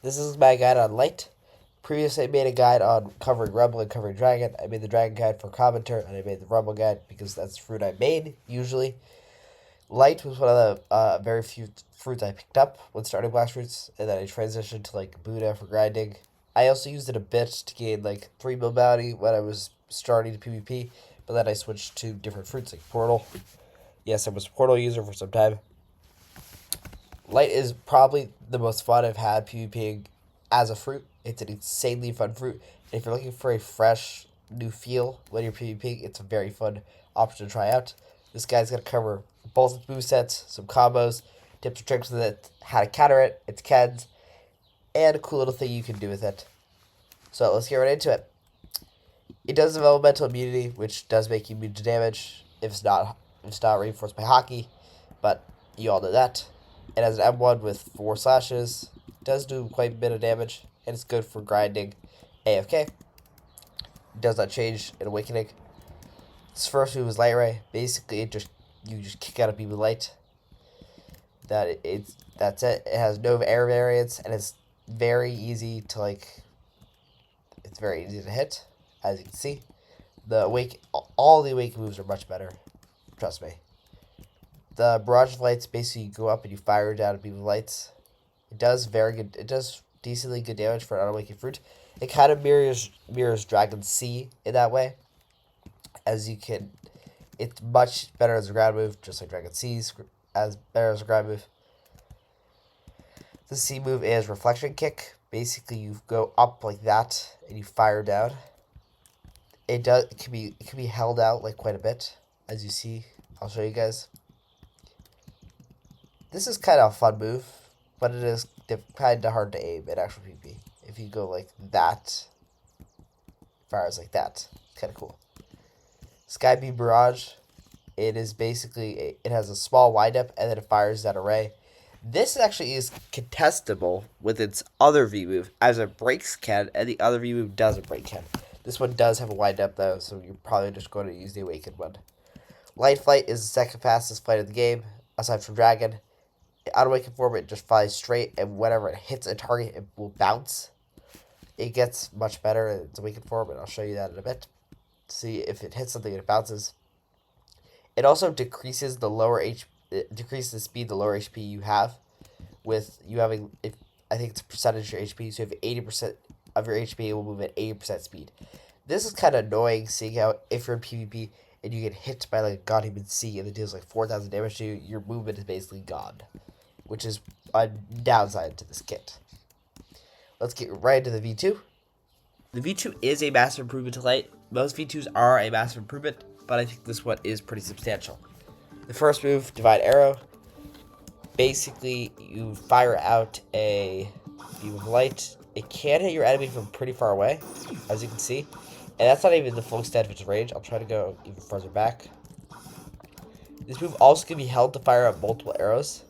This is my guide on Light. Previously, I made a guide on covering Rumble and covering Dragon. I made the Dragon guide for Commenter, and I made the Rumble guide because that's the fruit I made, usually. Light was one of the very few fruits I picked up when starting Blox Fruits, and then I transitioned to like Buddha for grinding. I also used it a bit to gain like 3 mil bounty when I was starting to PvP, but then I switched to different fruits like Portal. Yes, I was a Portal user for some time. Light is probably the most fun I've had PvPing as a fruit. It's an insanely fun fruit. And if you're looking for a fresh new feel when you're PvPing, it's a very fun option to try out. This guy's gonna cover both its movesets, some combos, tips and tricks with it, how to counter it, its Kens, and a cool little thing you can do with it. So let's get right into it. It does have elemental immunity, which does make you immune to damage if it's not reinforced by hockey, but you all know that. It has an M1 with 4 slashes, does do quite a bit of damage, and it's good for grinding AFK. It does not change in Awakening. Its first move is Light Ray. Basically, you just kick out a beam of light. That's it. It has no air variance, and it's very easy to like. It's very easy to hit, as you can see. All the Awaken moves are much better. Trust me. The barrage of lights basically you go up and you fire down a beam of lights. It does very good. It does decently good damage for an unawakened fruit. It kind of mirrors Dragon C in that way, as you can. It's much better as a ground move, just like Dragon C's as better as a ground move. The C move is Reflection Kick. Basically, you go up like that and you fire down. It can be held out like quite a bit, as you see. I'll show you guys. This is kind of a fun move, but it is kind of hard to aim in actual PvP. If you go like that, fires like that, kind of cool. Sky Beam Barrage, it has a small windup and then it fires that array. This actually is contestable with its other V move, as it breaks Ken, and the other V move doesn't break Ken. This one does have a windup though, so you're probably just going to use the Awakened one. Light Flight is the second fastest flight of the game, aside from Dragon. Unawakened form, it just flies straight, and whenever it hits a target, it will bounce. It gets much better in its awakened form, and I'll show you that in a bit. See if it hits something and it bounces. It also decreases it decreases the speed the lower HP you have, with you having I think it's a percentage of your HP. So if 80% of your HP will move at 80% speed. This is kind of annoying, seeing how if you're in PvP and you get hit by like a God-Human C and it deals like 4,000 damage to you, your movement is basically gone, which is a downside to this kit. Let's get right into the V2. The V2 is a massive improvement to Light. Most V2s are a massive improvement, but I think this one is pretty substantial. The first move, Divine Arrow. Basically, you fire out a beam of light. It can hit your enemy from pretty far away, as you can see. And that's not even the full extent of its range. I'll try to go even further back. This move also can be held to fire out multiple arrows.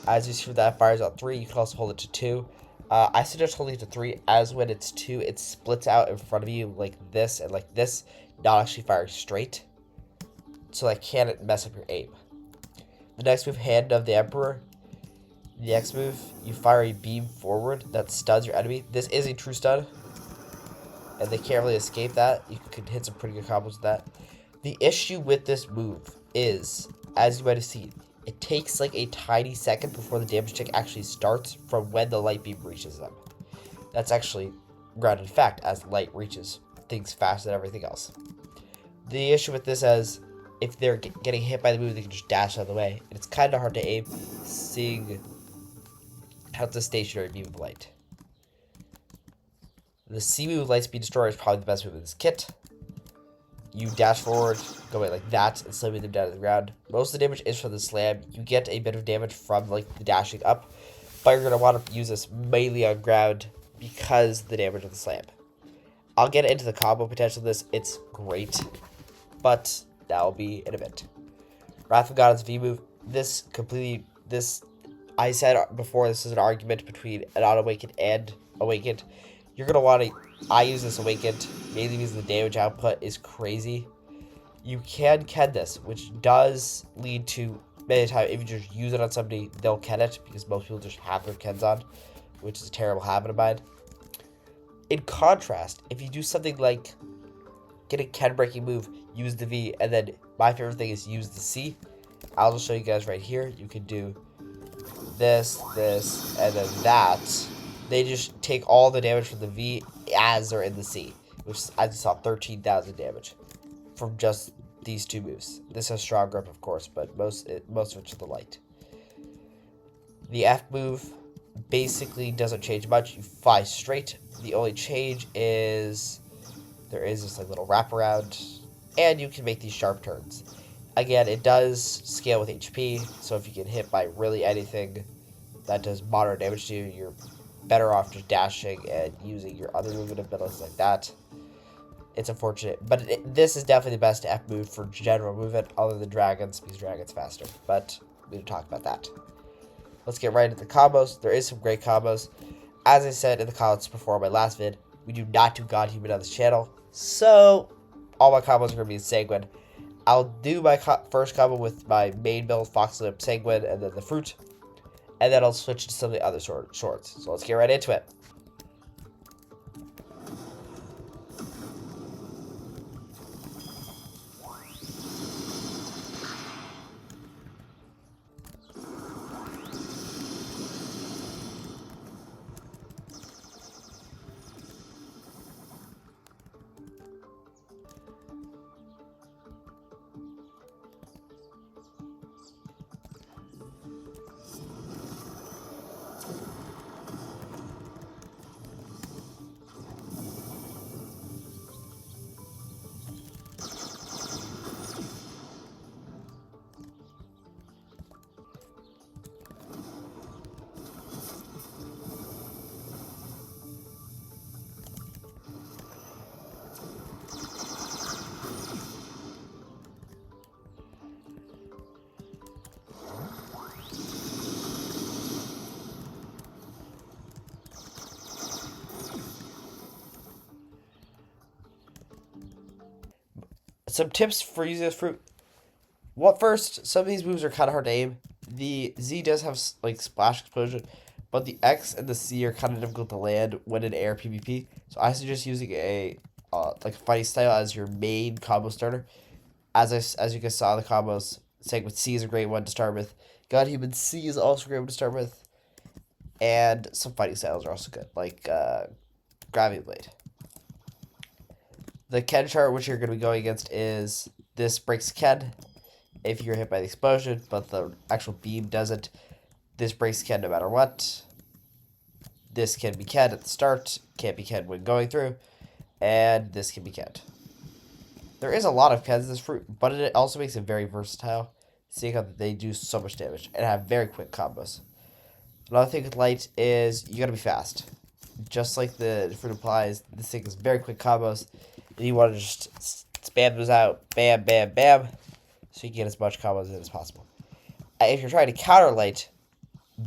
As you see, that fires out 3. You can also hold it to 2. I suggest holding it to 3, as when it's 2, it splits out in front of you like this and like this, not actually firing straight. So that can't mess up your aim. The next move, Hand of the Emperor. The next move, you fire a beam forward that stuns your enemy. This is a true stun, and they can't really escape that. You can hit some pretty good combos with that. The issue with this move is, as you might have seen, it takes like a tiny second before the damage tick actually starts from when the light beam reaches them. That's actually grounded in fact, as light reaches things faster than everything else. The issue with this is, if they're getting hit by the move, they can just dash out of the way. And it's kind of hard to aim, seeing how it's a stationary beam of light. The C move, Lightspeed Destroyer, is probably the best move in this kit. You dash forward, go away like that, and slamming them down to the ground. Most of the damage is from the slam. You get a bit of damage from like the dashing up, but you're going to want to use this mainly on ground because of the damage of the slam. I'll get into the combo potential of this. It's great, but that will be in a bit. Wrath of God's V move. I said before, this is an argument between an unawakened and awakened. You're going to want to, I use this awakened, mainly because the damage output is crazy. You can Ken this, which does lead to, many times, if you just use it on somebody, they'll Ken it, because most people just have their Kens on. which is a terrible habit of mine. In contrast, if you do something like get a Ken breaking move, use the V, and then my favorite thing is use the C. I'll just show you guys right here. You can do this, and then that. They just take all the damage from the V as they're in the C, which I just saw 13,000 damage from just these two moves. This has strong grip, of course, but most of it's to the light. The F move basically doesn't change much. You fly straight. The only change is there is this like little wraparound, and you can make these sharp turns. Again, it does scale with HP, so if you get hit by really anything that does moderate damage to you, you're better off just dashing and using your other movement abilities like that. It's unfortunate, but this is definitely the best F move for general movement, other than dragons, because dragons faster. But we don't talk about that. Let's get right into the combos. There is some great combos. As I said in the comments before my last vid, we do not do God Human on this channel, so all my combos are going to be in Sanguine. I'll do my first combo with my main build, Fox Lip, Sanguine, and then the Fruit, and then I'll switch to some of the other shorts. So let's get right into it. Some tips for using this fruit. First, some of these moves are kind of hard to aim. The Z does have like splash explosion, but the X and the C are kind of difficult to land when in air PvP. So I suggest using a like a fighting style as your main combo starter. As you guys saw in the combos, Segment C is a great one to start with. God Human C is also a great one to start with, and some fighting styles are also good, like Gravity Blade. The Ken chart, which you're going to be going against, is this breaks Ken if you're hit by the explosion, but the actual beam doesn't. This breaks Ken no matter what. This can be Ken at the start, can't be Ken when going through, and this can be Ken. There is a lot of Kens in this fruit, but it also makes it very versatile, seeing how they do so much damage and have very quick combos. Another thing with light is you gotta be fast. Just like the fruit implies, this thing is very quick combos, and you want to just spam those out, bam, bam, bam, so you can get as much combos in as possible. If you're trying to counter light,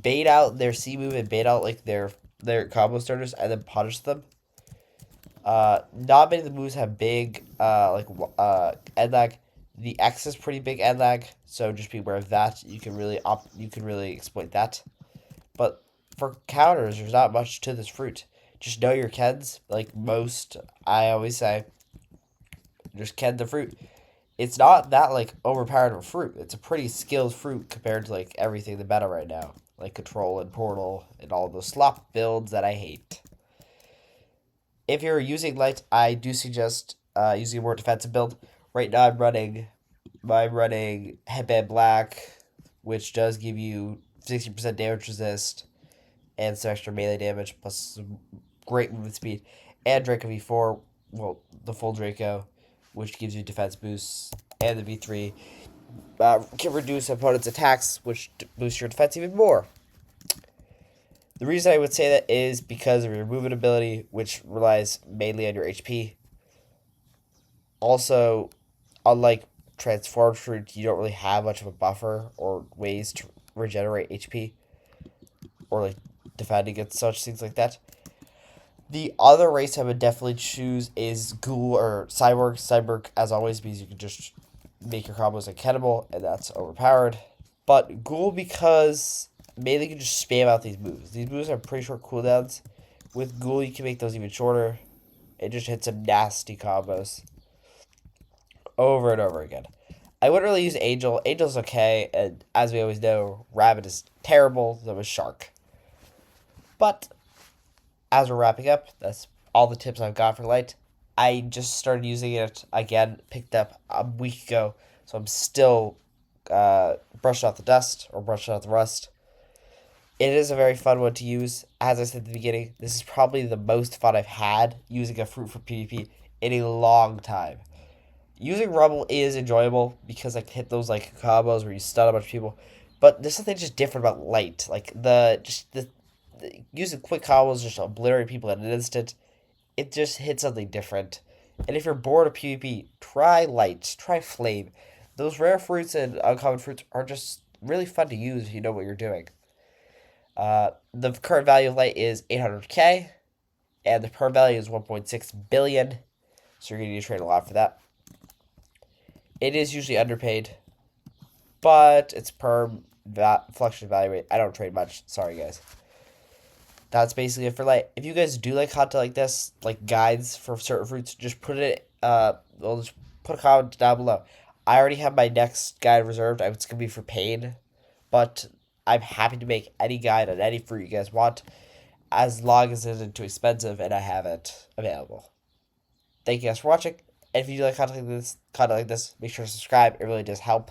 bait out their C move and bait out like their combo starters, and then punish them. Not many of the moves have big end lag. The X is pretty big end lag, so just be aware of that. You can really exploit that. But for counters, there's not much to this fruit. Just know your Kens. Like most, I always say, just Ken the fruit. It's not that like overpowered of a fruit. It's a pretty skilled fruit compared to like everything in the meta right now, like Control and Portal and all those slop builds that I hate. If you're using light, I do suggest using a more defensive build. Right now, I'm running Headband Black, which does give you 60% damage resist and some extra melee damage, plus some great movement speed. And Draco V4, well, the full Draco, which gives you defense boosts, and the V3 can reduce opponents' attacks, which boosts your defense even more. The reason I would say that is because of your movement ability, which relies mainly on your HP. Also, unlike Transformed Fruit, you don't really have much of a buffer or ways to regenerate HP or like defend against such things like that. The other race I would definitely choose is Ghoul or Cyborg. Cyborg, as always, because you can just make your combos like Cannibal, and that's overpowered. But Ghoul, because mainly you can just spam out these moves. These moves have pretty short cooldowns. With Ghoul, you can make those even shorter. It just hits some nasty combos over and over again. I wouldn't really use Angel. Angel's okay, and as we always know, Rabbit is terrible, so is Shark. But as we're wrapping up, that's all the tips I've got for Light. I just started using it again, picked up a week ago, so I'm still brushing off the dust or brushing off the rust. It is a very fun one to use. As I said at the beginning, this is probably the most fun I've had using a fruit for PvP in a long time. Using Rumble is enjoyable because I can hit those like combos where you stun a bunch of people, but there's something just different about Light. Like the using quick combos just obliterate people in an instant. It just hits something different. And if you're bored of PvP, try Light, try Flame. Those rare fruits and uncommon fruits are just really fun to use if you know what you're doing. The current value of Light is 800k, and the perm value is 1.6 billion. So you're gonna need to trade a lot for that. It is usually underpaid, but it's perm fluctuation value rate. I don't trade much. Sorry, guys. That's basically it for Light. If you guys do like content like this, like guides for certain fruits, just put it. We'll just put a comment down below. I already have my next guide reserved. It's gonna be for pain, but I'm happy to make any guide on any fruit you guys want, as long as it isn't too expensive and I have it available. Thank you guys for watching. And if you do like content like this, make sure to subscribe. It really does help.